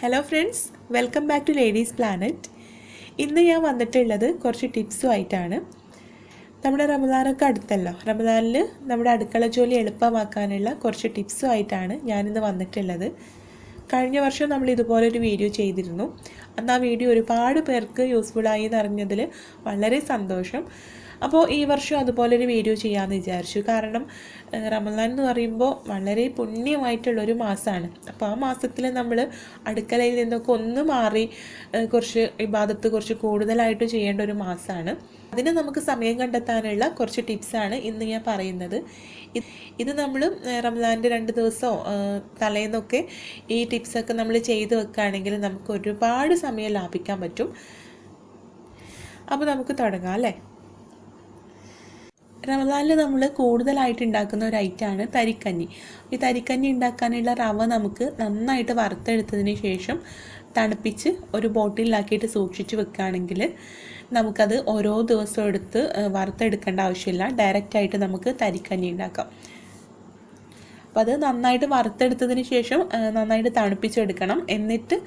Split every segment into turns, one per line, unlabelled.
Hello friends, welcome back to ladies planet. ഇന്ന് ഞാൻ വന്നിട്ടുള്ളത് കുറച്ച് ടിപ്സുമായിട്ടാണ്. നമ്മുടെ റമദാനൊക്കെ അടുത്തല്ലോ. റമദാനിൽ നമ്മുടെ അടുക്കള ജോലി എളുപ്പമാക്കാനുള്ള കുറച്ച് ടിപ്സുമായിട്ടാണ് ഞാനിന്ന് വന്നിട്ടുള്ളത്. കഴിഞ്ഞ വർഷം നമ്മൾ ഇതുപോലൊരു വീഡിയോ ചെയ്തിരുന്നു. അന്ന് ആ വീഡിയോ ഒരുപാട് പേർക്ക് യൂസ്ഫുള്ളായി എന്നറിഞ്ഞതിൽ വളരെ സന്തോഷം. അപ്പോൾ ഈ വർഷം അതുപോലൊരു വീഡിയോ ചെയ്യാമെന്ന് വിചാരിച്ചു. കാരണം റമദാൻ എന്ന് പറയുമ്പോൾ വളരെ പുണ്യമായിട്ടുള്ളൊരു മാസമാണ്. അപ്പോൾ ആ മാസത്തിൽ നമ്മൾ അടുക്കളയിൽ നിന്നൊക്കെ ഒന്ന് മാറി കുറച്ച് ഇബാദത്ത് കുറച്ച് കൂടുതലായിട്ട് ചെയ്യേണ്ട ഒരു മാസമാണ്. അതിന് നമുക്ക് സമയം കണ്ടെത്താനുള്ള കുറച്ച് ടിപ്സാണ് ഇന്ന് ഞാൻ പറയുന്നത്. ഇത് നമ്മൾ റമദാൻ്റെ 2 ദിവസമോ തലേന്നൊക്കെ ഈ ടിപ്സൊക്കെ നമ്മൾ ചെയ്ത് വെക്കുകയാണെങ്കിൽ നമുക്ക് ഒരുപാട് സമയം ലാഭിക്കാൻ പറ്റും. അപ്പോൾ നമുക്ക് തുടങ്ങാം അല്ലേ. റമദാനിൽ നമ്മൾ കൂടുതലായിട്ട് ഉണ്ടാക്കുന്ന ഒരു ഐറ്റമാണ് തരിക്കഞ്ഞി. ഈ തരിക്കഞ്ഞി ഉണ്ടാക്കാനുള്ള റവ നമുക്ക് നന്നായിട്ട് വറുത്തെടുത്തതിന് ശേഷം തണുപ്പിച്ച് ഒരു ബോട്ടിലാക്കിയിട്ട് സൂക്ഷിച്ച് വെക്കുകയാണെങ്കിൽ നമുക്കത് ഓരോ ദിവസവും എടുത്ത് വറുത്തെടുക്കേണ്ട ആവശ്യമില്ല. ഡയറക്റ്റായിട്ട് നമുക്ക് തരിക്കഞ്ഞി ഉണ്ടാക്കാം. അപ്പോൾ അത് നന്നായിട്ട് വറുത്തെടുത്തതിന് ശേഷം നന്നായിട്ട് തണുപ്പിച്ചെടുക്കണം. എന്നിട്ട്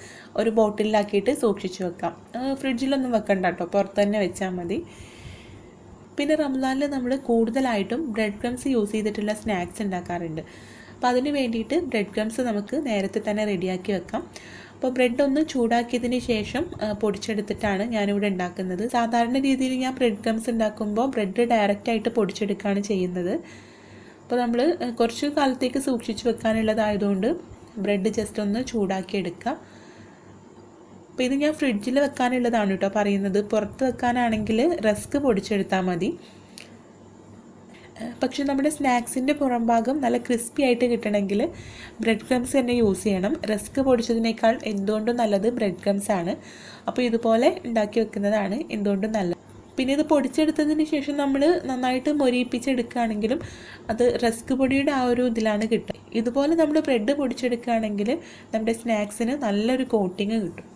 ഒരു ബോട്ടിലാക്കിയിട്ട് സൂക്ഷിച്ച് വെക്കാം. ഫ്രിഡ്ജിലൊന്നും വെക്കണ്ട കേട്ടോ, പുറത്ത് തന്നെ വെച്ചാൽ മതി. പിന്നെ റമദാനിൽ നമ്മൾ കൂടുതലായിട്ടും ബ്രെഡ് ക്രംസ് യൂസ് ചെയ്തിട്ടുള്ള സ്നാക്സ് ഉണ്ടാക്കാറുണ്ട്. അപ്പോൾ അതിന് വേണ്ടിയിട്ട് ബ്രെഡ് ക്രംസ് നമുക്ക് നേരത്തെ തന്നെ റെഡിയാക്കി വെക്കാം. അപ്പോൾ ബ്രെഡ് ഒന്ന് ചൂടാക്കിയതിന് ശേഷം പൊടിച്ചെടുത്തിട്ടാണ് ഞാനിവിടെ ഉണ്ടാക്കുന്നത്. സാധാരണ രീതിയിൽ ഞാൻ ബ്രെഡ് ക്രംസ് ഉണ്ടാക്കുമ്പോൾ ബ്രെഡ് ഡയറക്റ്റായിട്ട് പൊടിച്ചെടുക്കുകയാണ് ചെയ്യുന്നത്. അപ്പോൾ നമ്മൾ കുറച്ച് കാലത്തേക്ക് സൂക്ഷിച്ച് വെക്കാനുള്ളതായതുകൊണ്ട് ബ്രെഡ് ജസ്റ്റ് ഒന്ന് ചൂടാക്കി എടുക്കുക. അപ്പോൾ ഇത് ഞാൻ ഫ്രിഡ്ജിൽ വെക്കാനുള്ളതാണ് കേട്ടോ പറയുന്നത്. പുറത്ത് വെക്കാനാണെങ്കിൽ റസ്ക് പൊടിച്ചെടുത്താൽ മതി. പക്ഷെ നമ്മുടെ സ്നാക്സിൻ്റെ പുറം ഭാഗം നല്ല ക്രിസ്പി ആയിട്ട് കിട്ടണമെങ്കിൽ ബ്രെഡ് ക്രംസ് തന്നെ യൂസ് ചെയ്യണം. റസ്ക് പൊടിച്ചതിനേക്കാൾ എന്തുകൊണ്ടും നല്ലത് ബ്രെഡ് ക്രംസ് ആണ്. അപ്പോൾ ഇതുപോലെ ഉണ്ടാക്കി വെക്കുന്നതാണ് എന്തുകൊണ്ടും നല്ലത്. പിന്നെ ഇത് പൊടിച്ചെടുത്തതിന് ശേഷം നമ്മൾ നന്നായിട്ട് മൊരിയിപ്പിച്ചെടുക്കുകയാണെങ്കിലും അത് റസ്ക് പൊടിയുടെ ആ ഒരു ഇതിലാണ് കിട്ടുക. ഇതുപോലെ നമ്മൾ ബ്രെഡ് പൊടിച്ചെടുക്കുകയാണെങ്കിൽ നമ്മുടെ സ്നാക്സിന് നല്ലൊരു കോട്ടിങ് കിട്ടും.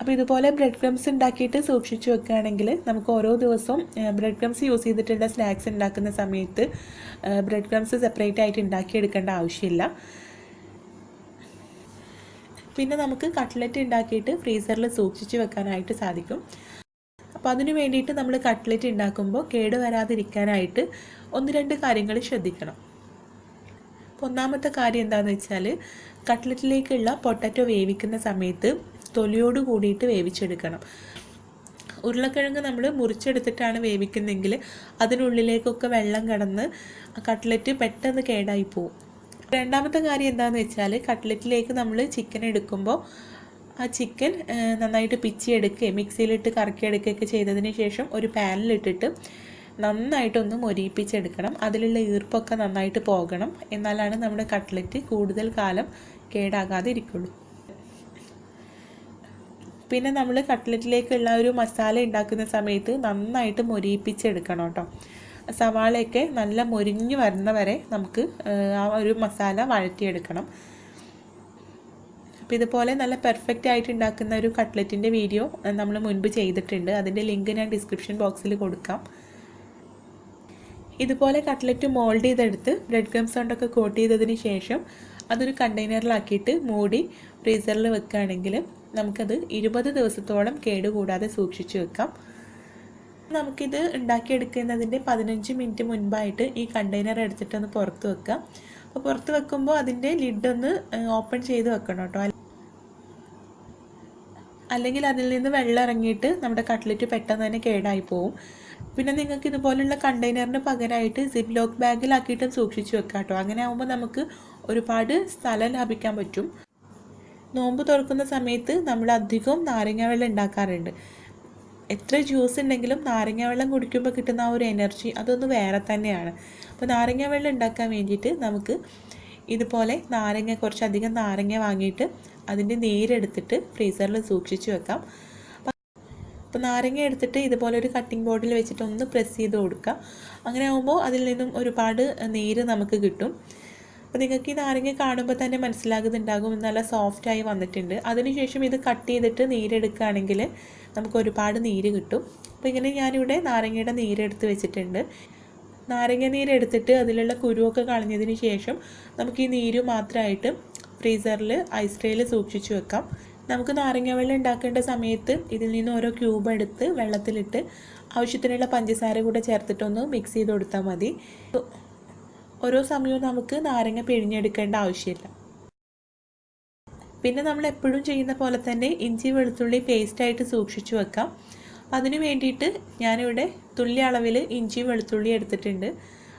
അപ്പോൾ ഇതുപോലെ ബ്രെഡ് ക്രംസ് ഉണ്ടാക്കിയിട്ട് സൂക്ഷിച്ച് വെക്കുകയാണെങ്കിൽ നമുക്ക് ഓരോ ദിവസവും ബ്രെഡ് ക്രംസ് യൂസ് ചെയ്തിട്ടുള്ള സ്നാക്സ് ഉണ്ടാക്കുന്ന സമയത്ത് ബ്രെഡ് ക്രംസ് സെപ്പറേറ്റ് ആയിട്ട് ഉണ്ടാക്കിയെടുക്കേണ്ട ആവശ്യമില്ല. പിന്നെ നമുക്ക് കട്ട്ലറ്റ് ഉണ്ടാക്കിയിട്ട് ഫ്രീസറിൽ സൂക്ഷിച്ച് വെക്കാനായിട്ട് സാധിക്കും. അപ്പോൾ അതിന് വേണ്ടിയിട്ട് നമ്മൾ കട്ട്ലറ്റ് ഉണ്ടാക്കുമ്പോൾ കേടുവരാതിരിക്കാനായിട്ട് 1-2 കാര്യങ്ങൾ ശ്രദ്ധിക്കണം. അപ്പോൾ ഒന്നാമത്തെ കാര്യം എന്താണെന്ന് വെച്ചാൽ കട്ട്ലറ്റിലേക്കുള്ള പൊട്ടാറ്റോ വേവിക്കുന്ന സമയത്ത് തൊലിയോട് കൂടിയിട്ട് വേവിച്ചെടുക്കണം. ഉരുളക്കിഴങ്ങ് നമ്മൾ മുറിച്ചെടുത്തിട്ടാണ് വേവിക്കുന്നതെങ്കിൽ അതിനുള്ളിലേക്കൊക്കെ വെള്ളം കടന്ന് കട്ട്ലറ്റ് പെട്ടെന്ന് കേടായി പോവും. രണ്ടാമത്തെ കാര്യം എന്താണെന്ന് വെച്ചാൽ കട്ട്ലറ്റിലേക്ക് നമ്മൾ ചിക്കൻ എടുക്കുമ്പോൾ ആ ചിക്കൻ നന്നായിട്ട് പിച്ചിയെടുക്കുകയും മിക്സിയിലിട്ട് കറക്കിയെടുക്കുകയൊക്കെ ചെയ്തതിന് ശേഷം ഒരു പാനിലിട്ടിട്ട് നന്നായിട്ടൊന്ന് മൊരിയിപ്പിച്ചെടുക്കണം. അതിലുള്ള ഈർപ്പൊക്കെ നന്നായിട്ട് പോകണം. എന്നാലാണ് നമ്മുടെ കട്ട്ലറ്റ് കൂടുതൽ കാലം കേടാകാതെ ഇരിക്കുള്ളൂ. പിന്നെ നമ്മൾ കട്ട്ലറ്റിലേക്കുള്ള ഒരു മസാല ഉണ്ടാക്കുന്ന സമയത്ത് നന്നായിട്ട് മൊരിയിപ്പിച്ചെടുക്കണം കേട്ടോ. സവാളയൊക്കെ നല്ല മൊരിഞ്ഞ് വരുന്ന വരെ നമുക്ക് ആ ഒരു മസാല വഴറ്റിയെടുക്കണം. അപ്പോൾ ഇതുപോലെ നല്ല പെർഫെക്റ്റ് ആയിട്ട് ഉണ്ടാക്കുന്ന ഒരു കട്ട്ലറ്റിൻ്റെ വീഡിയോ നമ്മൾ മുൻപ് ചെയ്തിട്ടുണ്ട്. അതിൻ്റെ ലിങ്ക് ഞാൻ ഡിസ്ക്രിപ്ഷൻ ബോക്സിൽ കൊടുക്കാം. ഇതുപോലെ കട്ട്ലറ്റ് മോൾഡ് ചെയ്തെടുത്ത് ബ്രെഡ് ക്രംസ് കൊണ്ടൊക്കെ കോട്ട് ചെയ്തതിന് ശേഷം അതൊരു കണ്ടെയ്നറിലാക്കിയിട്ട് മൂടി ഫ്രീസറിൽ വെക്കുകയാണെങ്കിൽ നമുക്കത് 20 ദിവസത്തോളം കേടുകൂടാതെ സൂക്ഷിച്ച് വെക്കാം. നമുക്കിത് ഉണ്ടാക്കിയെടുക്കുന്നതിൻ്റെ 15 മിനിറ്റ് മുൻപായിട്ട് ഈ കണ്ടെയ്നർ എടുത്തിട്ടൊന്ന് പുറത്ത് വെക്കാം. അപ്പോൾ പുറത്ത് വെക്കുമ്പോൾ അതിൻ്റെ ലിഡൊന്ന് ഓപ്പൺ ചെയ്ത് വെക്കണം കേട്ടോ. അല്ലെങ്കിൽ അതിൽ നിന്ന് വെള്ളം ഇറങ്ങിയിട്ട് നമ്മുടെ കട്ട്ലറ്റ് പെട്ടെന്ന് തന്നെ കേടായി പോവും. പിന്നെ നിങ്ങൾക്ക് ഇതുപോലുള്ള കണ്ടെയ്നറിന് പകരമായിട്ട് സിപ്പ് ലോക്ക് ബാഗിലാക്കിയിട്ടും സൂക്ഷിച്ച് വെക്കാം കേട്ടോ. അങ്ങനെ ആകുമ്പോൾ നമുക്ക് ഒരുപാട് സ്ഥലം ലാഭിക്കാൻ പറ്റും. നോമ്പ് തുറക്കുന്ന സമയത്ത് നമ്മൾ അധികം നാരങ്ങ വെള്ളം ഉണ്ടാക്കാറുണ്ട്. എത്ര ജ്യൂസ് ഉണ്ടെങ്കിലും നാരങ്ങ വെള്ളം കുടിക്കുമ്പോൾ കിട്ടുന്ന ആ ഒരു എനർജി അതൊന്ന് വേറെ തന്നെയാണ്. അപ്പോൾ നാരങ്ങ വെള്ളം ഉണ്ടാക്കാൻ വേണ്ടിയിട്ട് നമുക്ക് ഇതുപോലെ കുറച്ചധികം നാരങ്ങ വാങ്ങിയിട്ട് അതിൻ്റെ നീരെടുത്തിട്ട് ഫ്രീസറിൽ സൂക്ഷിച്ച് വെക്കാം. അപ്പോൾ നാരങ്ങ എടുത്തിട്ട് ഇതുപോലെ ഒരു കട്ടിംഗ് ബോർഡിൽ വെച്ചിട്ട് ഒന്ന് പ്രസ് ചെയ്ത് കൊടുക്കുക. അങ്ങനെ ആകുമ്പോൾ അതിൽ നിന്നും ഒരുപാട് നീര് നമുക്ക് കിട്ടും. അപ്പോൾ നിങ്ങൾക്ക് ഈ നാരങ്ങ കാണുമ്പോൾ തന്നെ മനസ്സിലാകുന്നുണ്ടാകും നല്ല സോഫ്റ്റായി വന്നിട്ടുണ്ട്. അതിനുശേഷം ഇത് കട്ട് ചെയ്തിട്ട് നീരെടുക്കുകയാണെങ്കിൽ നമുക്ക് ഒരുപാട് നീര് കിട്ടും. അപ്പോൾ ഇങ്ങനെ ഞാനിവിടെ നാരങ്ങയുടെ നീരെടുത്ത് വെച്ചിട്ടുണ്ട്. നാരങ്ങ നീരെടുത്തിട്ട് അതിലുള്ള കുരുവൊക്കെ കളഞ്ഞതിന് ശേഷം നമുക്ക് ഈ നീര് മാത്രമായിട്ട് ഫ്രീസറിൽ ഐസ് ട്രേയിൽ സൂക്ഷിച്ച് വെക്കാം. നമുക്ക് നാരങ്ങ വെള്ളം ഉണ്ടാക്കേണ്ട സമയത്ത് ഇതിൽ നിന്ന് ഓരോ ക്യൂബ് എടുത്ത് വെള്ളത്തിലിട്ട് ആവശ്യത്തിനുള്ള പഞ്ചസാര കൂടെ ചേർത്തിട്ടൊന്ന് മിക്സ് ചെയ്ത് കൊടുത്താൽ മതി. ഓരോ സമയവും നമുക്ക് നാരങ്ങ പിഴിഞ്ഞെടുക്കേണ്ട ആവശ്യമില്ല. പിന്നെ നമ്മൾ എപ്പോഴും ചെയ്യുന്ന പോലെ തന്നെ ഇഞ്ചി വെളുത്തുള്ളി പേസ്റ്റായിട്ട് സൂക്ഷിച്ചു വെക്കാം. അതിന് വേണ്ടിയിട്ട് ഞാനിവിടെ തുല്യ അളവിൽ ഇഞ്ചി വെളുത്തുള്ളി എടുത്തിട്ടുണ്ട്.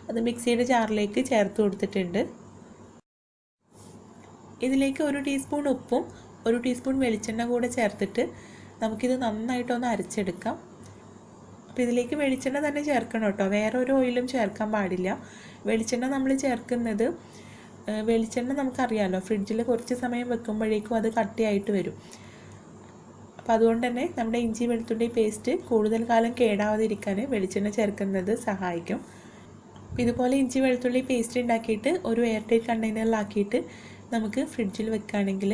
അത് മിക്സിയുടെ ജാറിലേക്ക് ചേർത്ത് കൊടുത്തിട്ടുണ്ട്. ഇതിലേക്ക് 1 ടീസ്പൂൺ ഉപ്പും 1 ടീസ്പൂൺ വെളിച്ചെണ്ണ കൂടെ ചേർത്തിട്ട് നമുക്കിത് നന്നായിട്ടൊന്ന് അരച്ചെടുക്കാം. അപ്പോൾ ഇതിലേക്ക് വെളിച്ചെണ്ണ തന്നെ ചേർക്കണം കേട്ടോ, വേറെ ഒരു ഓയിലും ചേർക്കാൻ പാടില്ല. വെളിച്ചെണ്ണ നമ്മൾ ചേർക്കുന്നത്, വെളിച്ചെണ്ണ നമുക്കറിയാമല്ലോ ഫ്രിഡ്ജിൽ കുറച്ച് സമയം വെക്കുമ്പോഴേക്കും അത് കട്ടിയായിട്ട് വരും. അപ്പോൾ അതുകൊണ്ട് തന്നെ നമ്മുടെ ഇഞ്ചി വെളുത്തുള്ളി പേസ്റ്റ് കൂടുതൽ കാലം കേടാവാതിരിക്കാൻ വെളിച്ചെണ്ണ ചേർക്കുന്നത് സഹായിക്കും. ഇതുപോലെ ഇഞ്ചി വെളുത്തുള്ളി പേസ്റ്റ് ഉണ്ടാക്കിയിട്ട് ഒരു എയർ ടൈറ്റ് കണ്ടെയ്നറിലാക്കിയിട്ട് നമുക്ക് ഫ്രിഡ്ജിൽ വെക്കുകയാണെങ്കിൽ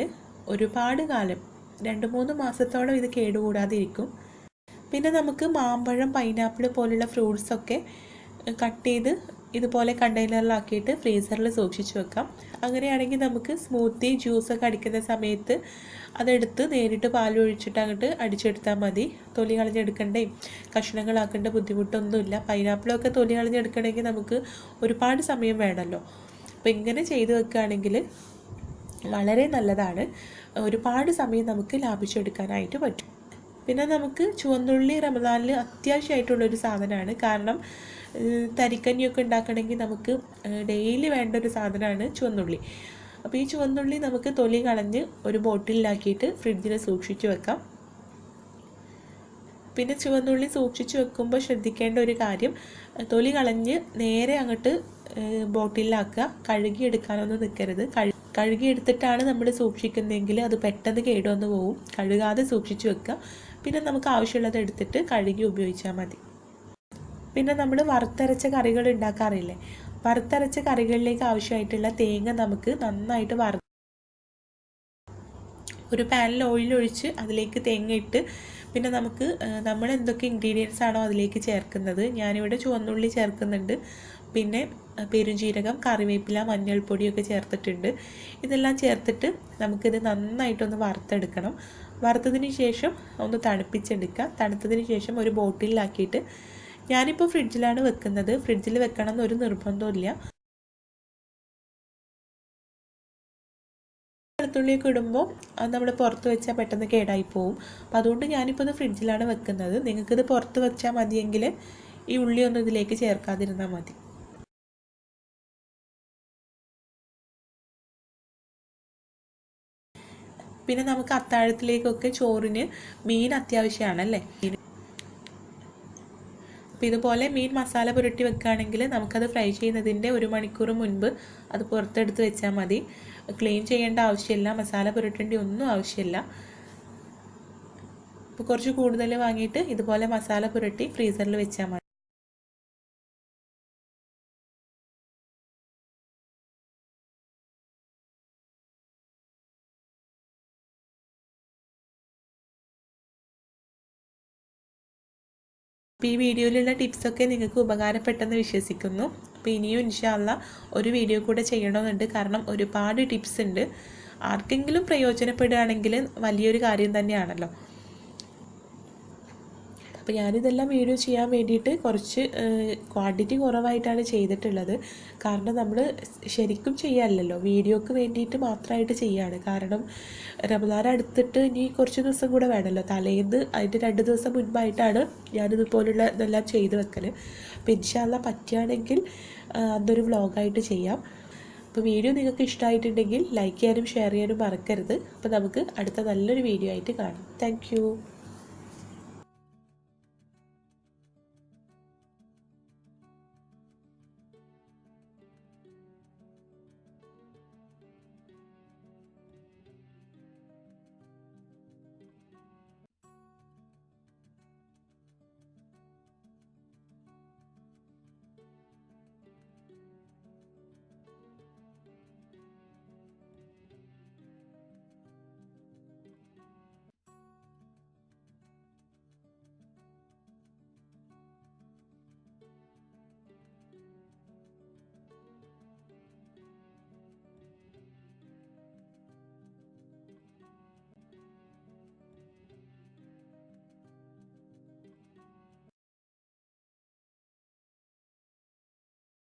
ഒരുപാട് കാലം 2-3 മാസത്തോളം ഇത് കേടുകൂടാതിരിക്കും. പിന്നെ നമുക്ക് മാമ്പഴം, പൈനാപ്പിൾ പോലുള്ള ഫ്രൂട്ട്സൊക്കെ കട്ട് ചെയ്ത് ഇതുപോലെ കണ്ടെയ്നറിലാക്കിയിട്ട് ഫ്രീസറിൽ സൂക്ഷിച്ച് വെക്കാം. അങ്ങനെയാണെങ്കിൽ നമുക്ക് സ്മൂത്തി, ജ്യൂസൊക്കെ അടിക്കുന്ന സമയത്ത് അതെടുത്ത് നേരിട്ട് പാലൊഴിച്ചിട്ട് അങ്ങോട്ട് അടിച്ചെടുത്താൽ മതി. തൊലി കളഞ്ഞെടുക്കേണ്ടയും കഷ്ണങ്ങളാക്കേണ്ട ബുദ്ധിമുട്ടൊന്നുമില്ല. പൈനാപ്പിളൊക്കെ തൊലി കളഞ്ഞെടുക്കണമെങ്കിൽ നമുക്ക് ഒരുപാട് സമയം വേണമല്ലോ. അപ്പോൾ ഇങ്ങനെ ചെയ്ത് വെക്കുകയാണെങ്കിൽ വളരെ നല്ലതാണ്. ഒരുപാട് സമയം നമുക്ക് ലാഭിച്ചെടുക്കാനായിട്ട് പറ്റും. പിന്നെ നമുക്ക് ചുവന്നുള്ളി റമദാനിൽ അത്യാവശ്യമായിട്ടുള്ളൊരു സാധനമാണ്. കാരണം തരിക്കഞ്ഞിയൊക്കെ ഉണ്ടാക്കണമെങ്കിൽ നമുക്ക് ഡെയിലി വേണ്ട ഒരു സാധനമാണ് ചുവന്നുള്ളി. അപ്പോൾ ഈ ചുവന്നുള്ളി നമുക്ക് തൊലി കളഞ്ഞ് ഒരു ബോട്ടിലാക്കിയിട്ട് ഫ്രിഡ്ജിൽ സൂക്ഷിച്ച് വെക്കാം. പിന്നെ ചുവന്നുള്ളി സൂക്ഷിച്ച് വെക്കുമ്പോൾ ശ്രദ്ധിക്കേണ്ട ഒരു കാര്യം, തൊലി കളഞ്ഞ് നേരെ അങ്ങോട്ട് ബോട്ടിലാക്കുക. കഴുകിയെടുക്കാനൊന്നും നിൽക്കരുത്. കഴുകിയെടുത്തിട്ടാണ് നമ്മൾ സൂക്ഷിക്കുന്നതെങ്കിൽ അത് പെട്ടെന്ന് കേടുവന്ന് പോകും. കഴുകാതെ സൂക്ഷിച്ച് വെക്കുക. പിന്നെ നമുക്ക് ആവശ്യമുള്ളത് എടുത്തിട്ട് കഴുകി ഉപയോഗിച്ചാൽ മതി. പിന്നെ നമ്മൾ വറുത്തരച്ച കറികൾ ഉണ്ടാക്കാറില്ലേ, വറുത്തരച്ച കറികളിലേക്ക് ആവശ്യമായിട്ടുള്ള തേങ്ങ നമുക്ക് നന്നായിട്ട് ഒരു പാനിൽ ഓയിൽ ഒഴിച്ച് അതിലേക്ക് തേങ്ങ ഇട്ട് പിന്നെ നമുക്ക് നമ്മൾ എന്തൊക്കെ ഇൻഗ്രീഡിയൻസ് ആണോ അതിലേക്ക് ചേർക്കുന്നത്, ഞാനിവിടെ ചുവന്നുള്ളി ചേർക്കുന്നുണ്ട്, പിന്നെ പെരുംജീരകം, കറിവേപ്പില, മഞ്ഞൾപ്പൊടിയൊക്കെ ചേർത്തിട്ടുണ്ട്. ഇതെല്ലാം ചേർത്തിട്ട് നമുക്കിത് നന്നായിട്ടൊന്ന് വറുത്തെടുക്കണം. വറുത്തതിന് ശേഷം ഒന്ന് തണുപ്പിച്ചെടുക്കുക. തണുത്തതിന് ശേഷം ഒരു ബോട്ടിലാക്കിയിട്ട്, ഞാനിപ്പോൾ ഫ്രിഡ്ജിലാണ് വെക്കുന്നത്. ഫ്രിഡ്ജിൽ വെക്കണം എന്നൊരു നിർബന്ധമില്ല. വെളുത്തുള്ളിയൊക്കെ ഇടുമ്പോൾ അത് നമ്മൾ പുറത്ത് വെച്ചാൽ പെട്ടെന്ന് കേടായി പോവും. അപ്പോൾ അതുകൊണ്ട് ഞാനിപ്പോൾ ഇത് ഫ്രിഡ്ജിലാണ് വെക്കുന്നത്. നിങ്ങൾക്കിത് പുറത്ത് വെച്ചാൽ മതിയെങ്കിൽ ഈ ഉള്ളിയൊന്നും ഇതിലേക്ക് ചേർക്കാതിരുന്നാൽ മതി. പിന്നെ നമുക്ക് അത്താഴത്തിലേക്കൊക്കെ ചോറിന് മീൻ അത്യാവശ്യമാണല്ലേ. അപ്പോൾ ഇതുപോലെ മീൻ മസാല പുരട്ടി വെക്കുകയാണെങ്കിൽ നമുക്കത് ഫ്രൈ ചെയ്യുന്നതിൻ്റെ 1 മണിക്കൂർ മുൻപ് അത് പുറത്തെടുത്ത് വെച്ചാൽ മതി. ക്ലീൻ ചെയ്യേണ്ട ആവശ്യമില്ല, മസാല പുരട്ടേണ്ട ഒന്നും ആവശ്യമില്ല. അപ്പോൾ കുറച്ച് കൂടുതൽ വാങ്ങിയിട്ട് ഇതുപോലെ മസാല പുരട്ടി ഫ്രീസറിൽ വെച്ചാൽ മതി. അപ്പോൾ ഈ വീഡിയോയിലുള്ള ടിപ്സൊക്കെ നിങ്ങൾക്ക് ഉപകാരപ്പെട്ടെന്ന് വിശ്വസിക്കുന്നു. അപ്പോൾ ഇനിയും ഇൻഷാ അല്ലാഹ് ഒരു വീഡിയോ കൂടെ ചെയ്യണമെന്നുണ്ട്. കാരണം ഒരുപാട് ടിപ്സ് ഉണ്ട്. ആർക്കെങ്കിലും പ്രയോജനപ്പെടുകയാണെങ്കിൽ വലിയൊരു കാര്യം തന്നെയാണല്ലോ. അപ്പോൾ ഞാനിതെല്ലാം വീഡിയോ ചെയ്യാൻ വേണ്ടിയിട്ട് കുറച്ച് ക്വാണ്ടിറ്റി കുറവായിട്ടാണ് ചെയ്തിട്ടുള്ളത്. കാരണം നമ്മൾ ശരിക്കും ചെയ്യാമല്ലോ, വീഡിയോക്ക് വേണ്ടിയിട്ട് മാത്രമായിട്ട് ചെയ്യുകയാണ്. കാരണം റമദാൻ അടുത്തിട്ട് ഇനി കുറച്ച് ദിവസം കൂടെ വേണമല്ലോ. തലേന്ന് അതിൻ്റെ 2 ദിവസം മുൻപായിട്ടാണ് ഞാനിതുപോലുള്ള ഇതെല്ലാം ചെയ്ത് വെക്കൽ. അപ്പോൾ ഇൻഷാ അല്ലാഹ് പറ്റുകയാണെങ്കിൽ അതൊരു വ്ളോഗായിട്ട് ചെയ്യാം. അപ്പോൾ വീഡിയോ നിങ്ങൾക്ക് ഇഷ്ടമായിട്ടുണ്ടെങ്കിൽ ലൈക്ക് ചെയ്യാനും ഷെയർ ചെയ്യാനും മറക്കരുത്. അപ്പോൾ നമുക്ക് അടുത്ത നല്ലൊരു വീഡിയോ ആയിട്ട് കാണാം. താങ്ക്